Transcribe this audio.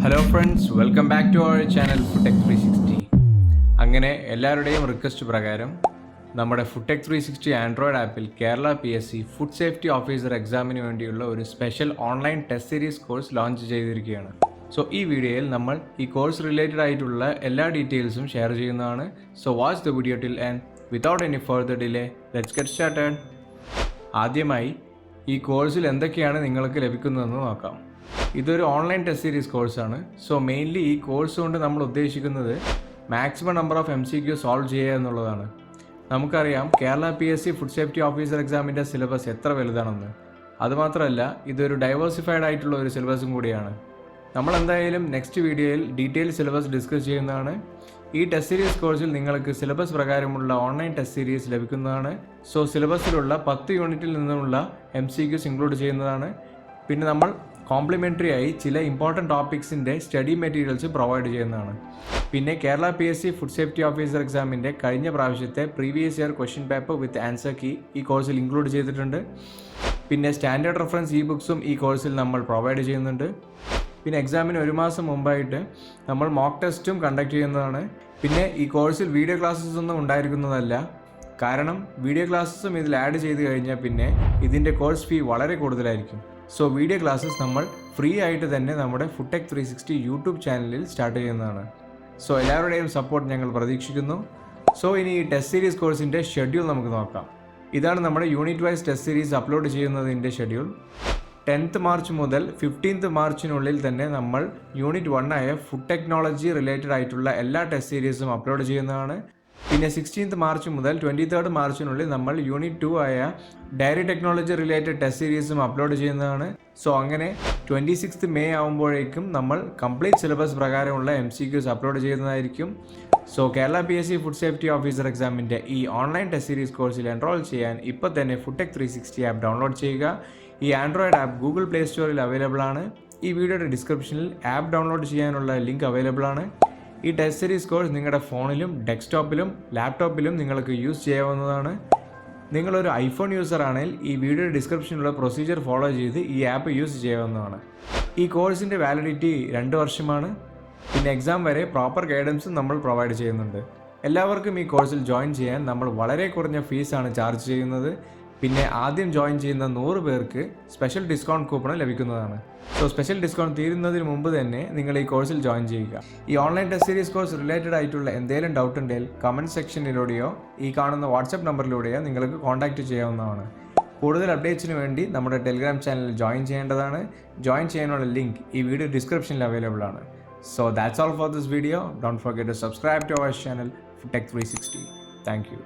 Hello friends, welcome back to our channel FoodTech 360. അങ്ങനെ എല്ലാവരുടെയും request പ്രകാരം നമ്മുടെ ഫുഡ്ടെക് 360 ആൻഡ്രോയിഡ് ആപ്പിൽ Kerala PSC food safety officer എക്സാമിന് വേണ്ടിയുള്ള ഒരു special online test series course launch ചെയ്തിരിക്കുകയാണ്. സോ ഈ വീഡിയോയിൽ നമ്മൾ ഈ കോഴ്സ് റിലേറ്റഡ് ആയിട്ടുള്ള എല്ലാ ഡീറ്റെയിൽസും ഷെയർ ചെയ്യുന്നതാണ്. So watch the video till and without any further delay let's get started. ആദ്യമായി ഈ കോഴ്സിൽ എന്തൊക്കെയാണ് നിങ്ങൾക്ക് ലഭിക്കുന്നതെന്ന് നോക്കാം. ഇതൊരു ഓൺലൈൻ ടെസ്റ്റ് സീരീസ് കോഴ്സാണ്. സോ മെയിൻലി ഈ കോഴ്സ് കൊണ്ട് നമ്മൾ ഉദ്ദേശിക്കുന്നത് maximum number of MCQ solve ചെയ്യുക എന്നുള്ളതാണ്. നമുക്കറിയാം Kerala PSC food safety officer എക്സാമിൻ്റെ സിലബസ് എത്ര വലുതാണെന്ന്. അതുമാത്രമല്ല, ഇതൊരു ഡൈവേഴ്സിഫൈഡ് ആയിട്ടുള്ള ഒരു സിലബസും കൂടിയാണ്. നമ്മൾ എന്തായാലും നെക്സ്റ്റ് വീഡിയോയിൽ ഡീറ്റെയിൽ സിലബസ് ഡിസ്കസ് ചെയ്യുന്നതാണ്. ഈ ടെസ്റ്റ് സീരീസ് കോഴ്സിൽ നിങ്ങൾക്ക് സിലബസ് പ്രകാരമുള്ള ഓൺലൈൻ ടെസ്റ്റ് സീരീസ് ലഭിക്കുന്നതാണ്. സോ സിലബസിലുള്ള 10 യൂണിറ്റിൽ നിന്നുമുള്ള MCQs ഇൻക്ലൂഡ് ചെയ്യുന്നതാണ്. പിന്നെ നമ്മൾ കോംപ്ലിമെൻ്ററി ആയി ചില ഇമ്പോർട്ടൻറ്റ് ടോപ്പിക്സിൻ്റെ സ്റ്റഡി മെറ്റീരിയൽസ് പ്രൊവൈഡ് ചെയ്യുന്നതാണ്. പിന്നെ Kerala PSC food safety officer എക്സാമിൻ്റെ കഴിഞ്ഞ പ്രാവശ്യത്തെ previous year question paper with answer key ഈ കോഴ്സിൽ ഇൻക്ലൂഡ് ചെയ്തിട്ടുണ്ട്. പിന്നെ സ്റ്റാൻഡേർഡ് റെഫറൻസ് ഇ ബുക്സും ഈ കോഴ്സിൽ നമ്മൾ പ്രൊവൈഡ് ചെയ്യുന്നുണ്ട്. പിന്നെ എക്സാമിന് 1 മാസം മുമ്പായിട്ട് നമ്മൾ മോക്ക് ടെസ്റ്റും കണ്ടക്ട് ചെയ്യുന്നതാണ്. പിന്നെ ഈ കോഴ്സിൽ വീഡിയോ ക്ലാസ്സസ് ഒന്നും ഉണ്ടായിരിക്കുന്നതല്ല. കാരണം വീഡിയോ ക്ലാസ്സസും ഇതിൽ ആഡ് ചെയ്ത് കഴിഞ്ഞാൽ പിന്നെ ഇതിൻ്റെ കോഴ്സ് ഫീ വളരെ കൂടുതലായിരിക്കും. സോ വീഡിയോ ക്ലാസ്സസ് നമ്മൾ ഫ്രീ ആയിട്ട് തന്നെ നമ്മുടെ ഫുഡ്ടെക് 360 യൂട്യൂബ് ചാനലിൽ സ്റ്റാർട്ട് ചെയ്യുന്നതാണ്. സോ എല്ലാവരുടെയും സപ്പോർട്ട് ഞങ്ങൾ പ്രതീക്ഷിക്കുന്നു. സോ ഇനി ഈ ടെസ്റ്റ് സീരീസ് കോഴ്സിൻ്റെ ഷെഡ്യൂൾ നമുക്ക് നോക്കാം. ഇതാണ് നമ്മുടെ unit wise test series upload ചെയ്യുന്നതിൻ്റെ ഷെഡ്യൂൾ. 10th മാർച്ച് മുതൽ 15th മാർച്ചിനുള്ളിൽ തന്നെ നമ്മൾ യൂണിറ്റ് 1 ആയ ഫുഡ് ടെക്നോളജി റിലേറ്റഡ് ആയിട്ടുള്ള എല്ലാ ടെസ്റ്റ് സീരീസും അപ്ലോഡ് ചെയ്യുന്നതാണ്. പിന്നെ 16th മാർച്ച് മുതൽ 23rd മാർച്ചിനുള്ളിൽ നമ്മൾ യൂണിറ്റ് 2 ആയ ഡയറി ടെക്നോളജി റിലേറ്റഡ് ടെസ്റ്റ് സീരീസും അപ്ലോഡ് ചെയ്യുന്നതാണ്. സോ അങ്ങനെ 26th മെയ് ആകുമ്പോഴേക്കും നമ്മൾ കംപ്ലീറ്റ് സിലബസ് പ്രകാരമുള്ള MCQs അപ്ലോഡ് ചെയ്യുന്നതായിരിക്കും. So Kerala PSC food safety officer എക്സാമിൻ്റെ ഈ ഓൺലൈൻ ടെസ്റ്റ് സീരീസ് കോഴ്സിൽ എൻറോൾ ചെയ്യാൻ ഇപ്പോൾ തന്നെ ഫുഡ്ടെക് 360 ആപ്പ് ഡൗൺലോഡ് ചെയ്യുക. ഈ ആൻഡ്രോയിഡ് ആപ്പ് ഗൂഗിൾ പ്ലേ സ്റ്റോറിൽ അവൈലബിൾ ആണ്. ഈ വീഡിയോയുടെ ഡിസ്ക്രിപ്ഷനിൽ ആപ്പ് ഡൗൺലോഡ് ചെയ്യാനുള്ള ലിങ്ക് അവൈലബിൾ ആണ്. ഈ ടെസ്റ്റ് സീരീസ് കോഴ്സ് നിങ്ങളുടെ ഫോണിലും ഡെസ്ക്ടോപ്പിലും ലാപ്ടോപ്പിലും നിങ്ങൾക്ക് യൂസ് ചെയ്യാവുന്നതാണ്. നിങ്ങളൊരു iPhone യൂസർ ആണെങ്കിൽ ഈ വീഡിയോ ഡിസ്ക്രിപ്ഷനിലുള്ള പ്രൊസീജിയർ ഫോളോ ചെയ്ത് ഈ ആപ്പ് യൂസ് ചെയ്യാവുന്നതാണ്. ഈ കോഴ്സിൻ്റെ വാലിഡിറ്റി 2 വർഷമാണ്. പിന്നെ എക്സാം വരെ പ്രോപ്പർ ഗൈഡൻസും നമ്മൾ പ്രൊവൈഡ് ചെയ്യുന്നുണ്ട്. എല്ലാവർക്കും ഈ കോഴ്സിൽ ജോയിൻ ചെയ്യാൻ നമ്മൾ വളരെ കുറഞ്ഞ ഫീസാണ് ചാർജ് ചെയ്യുന്നത്. പിന്നെ ആദ്യം ജോയിൻ ചെയ്യുന്ന 100 പേർക്ക് സ്പെഷ്യൽ ഡിസ്കൗണ്ട് കൂപ്പൺ ലഭിക്കുന്നതാണ്. സോ സ്പെഷ്യൽ ഡിസ്കൗണ്ട് തീരുന്നതിന് മുമ്പ് തന്നെ നിങ്ങൾ ഈ കോഴ്സിൽ ജോയിൻ ചെയ്യുക. ഈ online test series course related ആയിട്ടുള്ള എന്തെങ്കിലും ഡൗട്ട് ഉണ്ടെങ്കിൽ കമൻറ്റ് സെക്ഷനിലൂടെയോ ഈ കാണുന്ന വാട്സപ്പ് നമ്പറിലൂടെയോ നിങ്ങൾക്ക് കോൺടാക്റ്റ് ചെയ്യാവുന്നതാണ്. കൂടുതൽ അപ്ഡേറ്റ്സിന് വേണ്ടി നമ്മുടെ ടെലിഗ്രാം ചാനലിൽ ജോയിൻ ചെയ്യേണ്ടതാണ്. ജോയിൻ ചെയ്യാനുള്ള ലിങ്ക് ഈ വീഡിയോ ഡിസ്ക്രിപ്ഷനിൽ അവൈലബിൾ ആണ്. So that's all for this video. Don't forget to subscribe to our channel, Fudtech 360. Thank you.